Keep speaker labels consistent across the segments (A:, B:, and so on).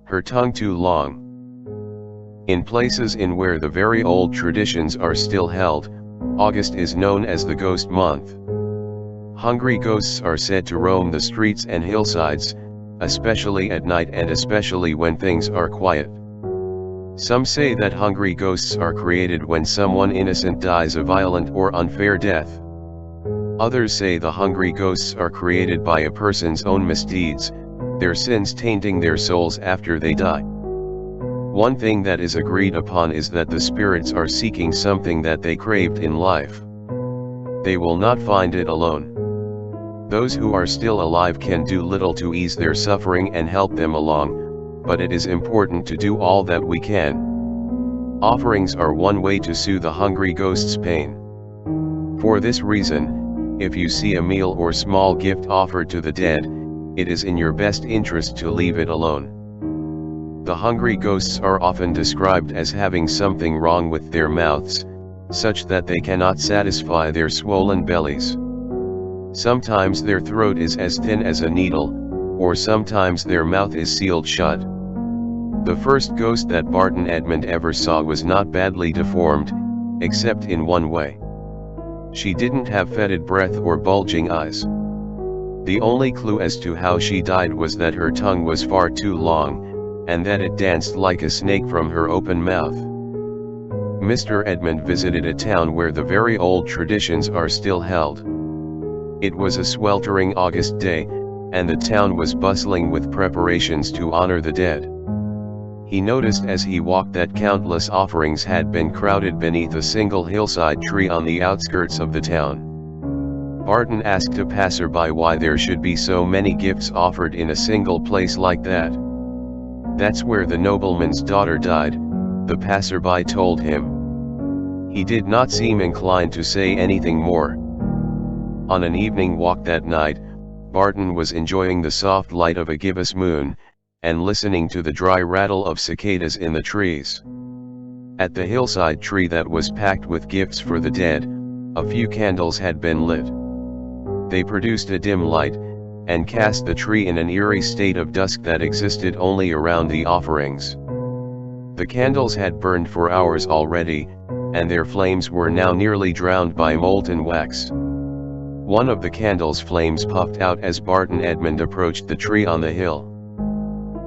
A: her tongue too long. In places in where the very old traditions are still held, August is known as the ghost month. Hungry ghosts are said to roam the streets and hillsides, especially at night and especially when things are quiet. Some say that hungry ghosts are created when someone innocent dies a violent or unfair death. Others say the hungry ghosts are created by a person's own misdeeds, their sins tainting their souls after they die. One thing that is agreed upon is that the spirits are seeking something that they craved in life. They will not find it alone. Those who are still alive can do little to ease their suffering and help them along, but it is important to do all that we can. Offerings are one way to soothe the hungry ghost's pain. For this reason, if you see a meal or small gift offered to the dead, it is in your best interest to leave it alone. The hungry ghosts are often described as having something wrong with their mouths, such that they cannot satisfy their swollen bellies. Sometimes their throat is as thin as a needle, or sometimes their mouth is sealed shut. The first ghost that Barton Edmond ever saw was not badly deformed, except in one way. She didn't have fetid breath or bulging eyes. The only clue as to how she died was that her tongue was far too long, and that it danced like a snake from her open mouth. Mr. Edmond visited a town where the very old traditions are still held. It was a sweltering August day, and the town was bustling with preparations to honor the dead. He noticed as he walked that countless offerings had been crowded beneath a single hillside tree on the outskirts of the town. Barton asked a passerby why there should be so many gifts offered in a single place like that. "That's where the nobleman's daughter died," the passerby told him. He did not seem inclined to say anything more. On an evening walk that night, Barton was enjoying the soft light of a gibbous moon, and listening to the dry rattle of cicadas in the trees. At the hillside tree that was packed with gifts for the dead, a few candles had been lit. They produced a dim light, and cast the tree in an eerie state of dusk that existed only around the offerings. The candles had burned for hours already, and their flames were now nearly drowned by molten wax. One of the candle's flames puffed out as Barton Edmond approached the tree on the hill.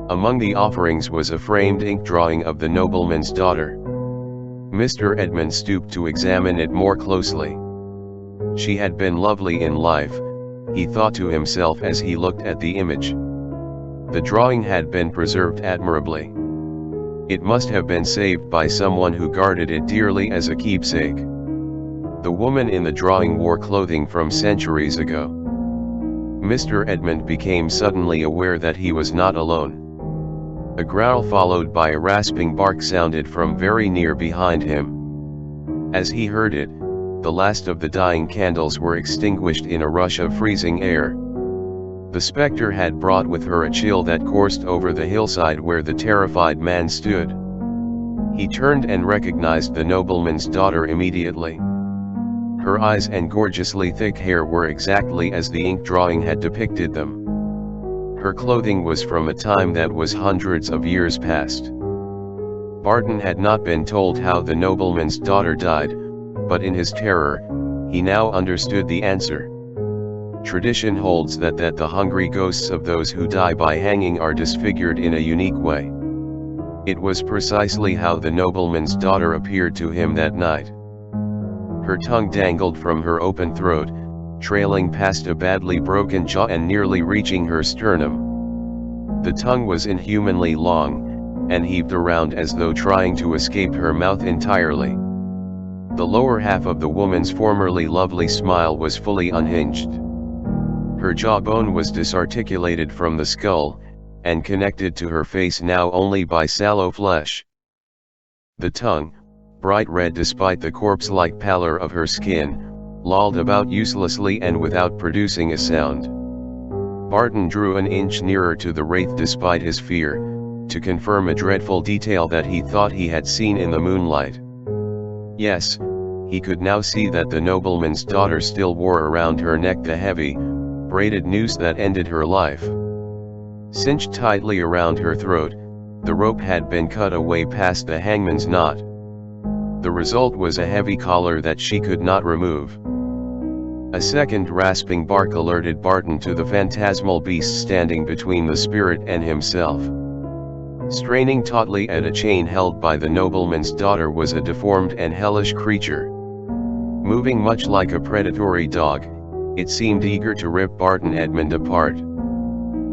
A: Among the offerings was a framed ink drawing of the nobleman's daughter. Mr. Edmond stooped to examine it more closely. She had been lovely in life, he thought to himself as he looked at the image. The drawing had been preserved admirably. It must have been saved by someone who guarded it dearly as a keepsake. The woman in the drawing wore clothing from centuries ago. Mr. Edmond became suddenly aware that he was not alone. A growl followed by a rasping bark sounded from very near behind him. As he heard it, the last of the dying candles were extinguished in a rush of freezing air. The specter had brought with her a chill that coursed over the hillside where the terrified man stood. He turned and recognized the nobleman's daughter immediately. Her eyes and gorgeously thick hair were exactly as the ink drawing had depicted them. Her clothing was from a time that was hundreds of years past. Barton had not been told how the nobleman's daughter died, but in his terror, he now understood the answer. Tradition holds that the hungry ghosts of those who die by hanging are disfigured in a unique way. It was precisely how the nobleman's daughter appeared to him that night. Her tongue dangled from her open throat, trailing past a badly broken jaw and nearly reaching her sternum. The tongue was inhumanly long, and heaved around as though trying to escape her mouth entirely. The lower half of the woman's formerly lovely smile was fully unhinged. Her jawbone was disarticulated from the skull, and connected to her face now only by sallow flesh. The tongue, bright red despite the corpse-like pallor of her skin, lolled about uselessly and without producing a sound. Barton drew an inch nearer to the wraith despite his fear, to confirm a dreadful detail that he thought he had seen in the moonlight. Yes, he could now see that the nobleman's daughter still wore around her neck the heavy, braided noose that ended her life. Cinched tightly around her throat, The rope had been cut away past the hangman's knot. The result was a heavy collar that she could not remove. A second rasping bark alerted Barton to the phantasmal beast standing between the spirit and himself. Straining tautly at a chain held by the nobleman's daughter was a deformed and hellish creature. Moving much like a predatory dog, it seemed eager to rip Barton Edmund apart.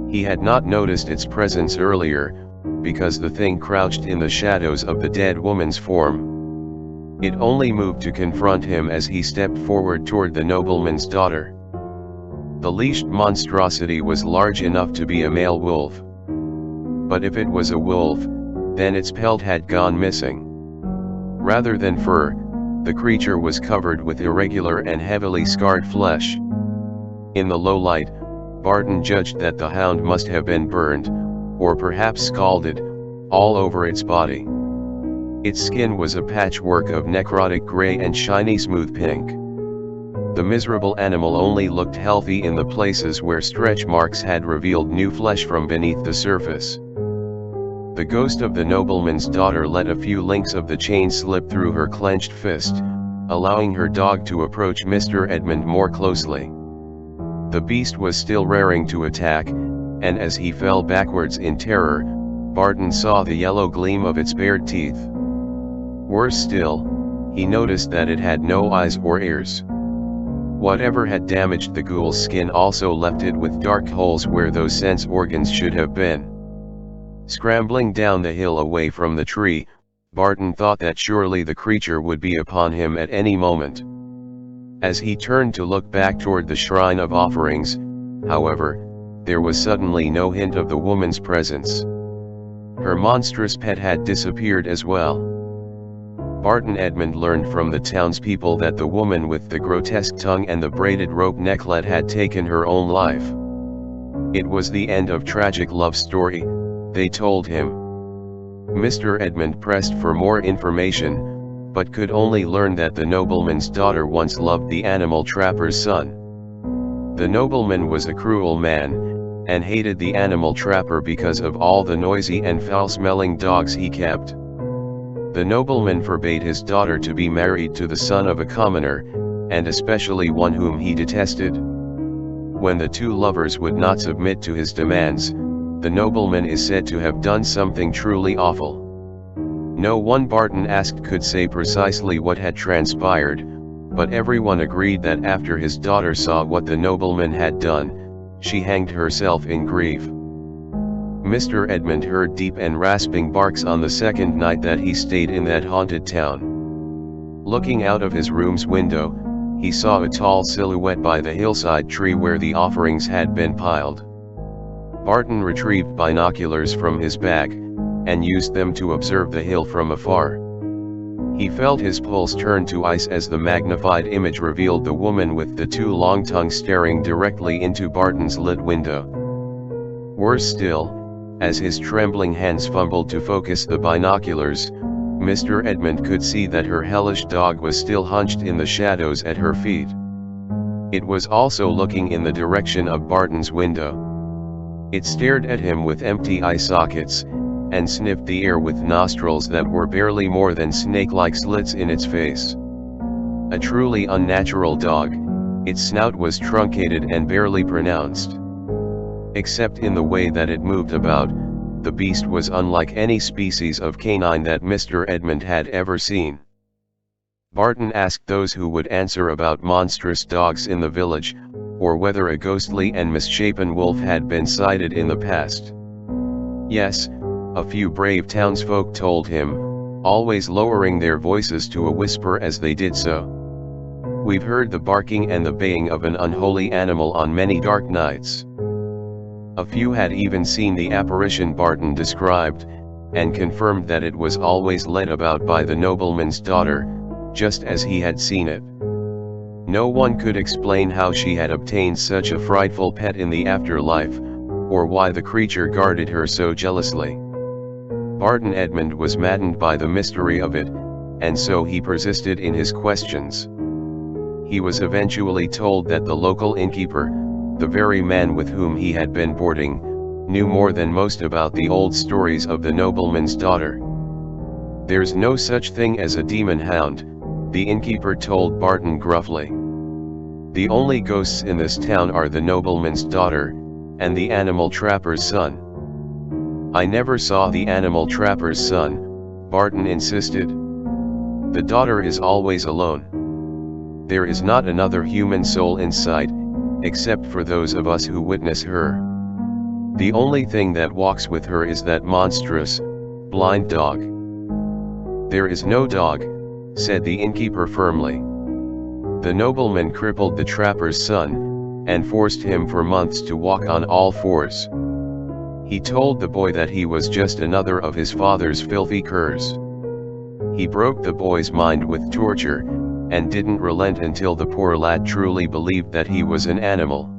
A: He had not noticed its presence earlier, because the thing crouched in the shadows of the dead woman's form. It only moved to confront him as he stepped forward toward the nobleman's daughter. The leashed monstrosity was large enough to be a male wolf. But if it was a wolf, then its pelt had gone missing. Rather than fur, the creature was covered with irregular and heavily scarred flesh. In the low light, Barton judged that the hound must have been burned, or perhaps scalded, all over its body. Its skin was a patchwork of necrotic gray and shiny smooth pink. The miserable animal only looked healthy in the places where stretch marks had revealed new flesh from beneath the surface. The ghost of the nobleman's daughter let a few links of the chain slip through her clenched fist, allowing her dog to approach Mr. Edmund more closely. The beast was still raring to attack, and as he fell backwards in terror, Barton saw the yellow gleam of its bared teeth. Worse still, he noticed that it had no eyes or ears. Whatever had damaged the ghoul's skin also left it with dark holes where those sense organs should have been. Scrambling down the hill away from the tree, Barton thought that surely the creature would be upon him at any moment. As he turned to look back toward the shrine of offerings, however, there was suddenly no hint of the woman's presence. Her monstrous pet had disappeared as well. Barton Edmund learned from the townspeople that the woman with the grotesque tongue and the braided rope necklet had taken her own life. It was the end of tragic love story, they told him. Mr. Edmund pressed for more information, but could only learn that the nobleman's daughter once loved the animal trapper's son. The nobleman was a cruel man, and hated the animal trapper because of all the noisy and foul-smelling dogs he kept. The nobleman forbade his daughter to be married to the son of a commoner, and especially one whom he detested. When the two lovers would not submit to his demands, the nobleman is said to have done something truly awful. No one Barton asked could say precisely what had transpired, but everyone agreed that after his daughter saw what the nobleman had done, she hanged herself in grief. Mr. Edmund heard deep and rasping barks on the second night that he stayed in that haunted town. Looking out of his room's window, he saw a tall silhouette by the hillside tree where the offerings had been piled. Barton retrieved binoculars from his bag, and used them to observe the hill from afar. He felt his pulse turn to ice as the magnified image revealed the woman with the two long tongues staring directly into Barton's lit window. Worse still, as his trembling hands fumbled to focus the binoculars, Mr. Edmund could see that her hellish dog was still hunched in the shadows at her feet. It was also looking in the direction of Barton's window. It stared at him with empty eye sockets, and sniffed the air with nostrils that were barely more than snake-like slits in its face. A truly unnatural dog, its snout was truncated and barely pronounced. Except in the way that it moved about, the beast was unlike any species of canine that Mr. Edmund had ever seen. Barton asked those who would answer about monstrous dogs in the village, or whether a ghostly and misshapen wolf had been sighted in the past. Yes, a few brave townsfolk told him, always lowering their voices to a whisper as they did so. We've heard the barking and the baying of an unholy animal on many dark nights. A few had even seen the apparition Barton described, and confirmed that it was always led about by the nobleman's daughter, just as he had seen it. No one could explain how she had obtained such a frightful pet in the afterlife, or why the creature guarded her so jealously. Barton Edmund was maddened by the mystery of it, and so he persisted in his questions. He was eventually told that the local innkeeper, the very man with whom he had been boarding, knew more than most about the old stories of the nobleman's daughter. "There's no such thing as a demon hound," the innkeeper told Barton gruffly. "The only ghosts in this town are the nobleman's daughter, and the animal trapper's son." "I never saw the animal trapper's son," Barton insisted. "The daughter is always alone. There is not another human soul in sight, except for those of us who witness her. The only thing that walks with her is that monstrous, blind dog." "There is no dog," said the innkeeper firmly. "The nobleman crippled the trapper's son, and forced him for months to walk on all fours. He told the boy that he was just another of his father's filthy curs. He broke the boy's mind with torture, and didn't relent until the poor lad truly believed that he was an animal.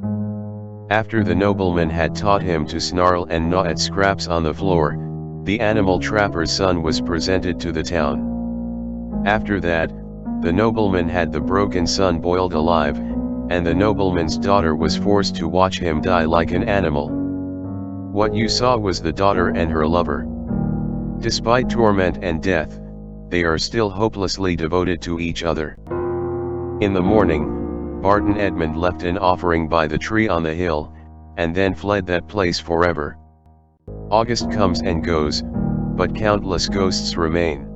A: After the nobleman had taught him to snarl and gnaw at scraps on the floor, the animal trapper's son was presented to the town. After that, the nobleman had the broken son boiled alive, and the nobleman's daughter was forced to watch him die like an animal. What you saw was the daughter and her lover. Despite torment and death, they are still hopelessly devoted to each other." In the morning, Barton Edmund left an offering by the tree on the hill, and then fled that place forever. August comes and goes, but countless ghosts remain.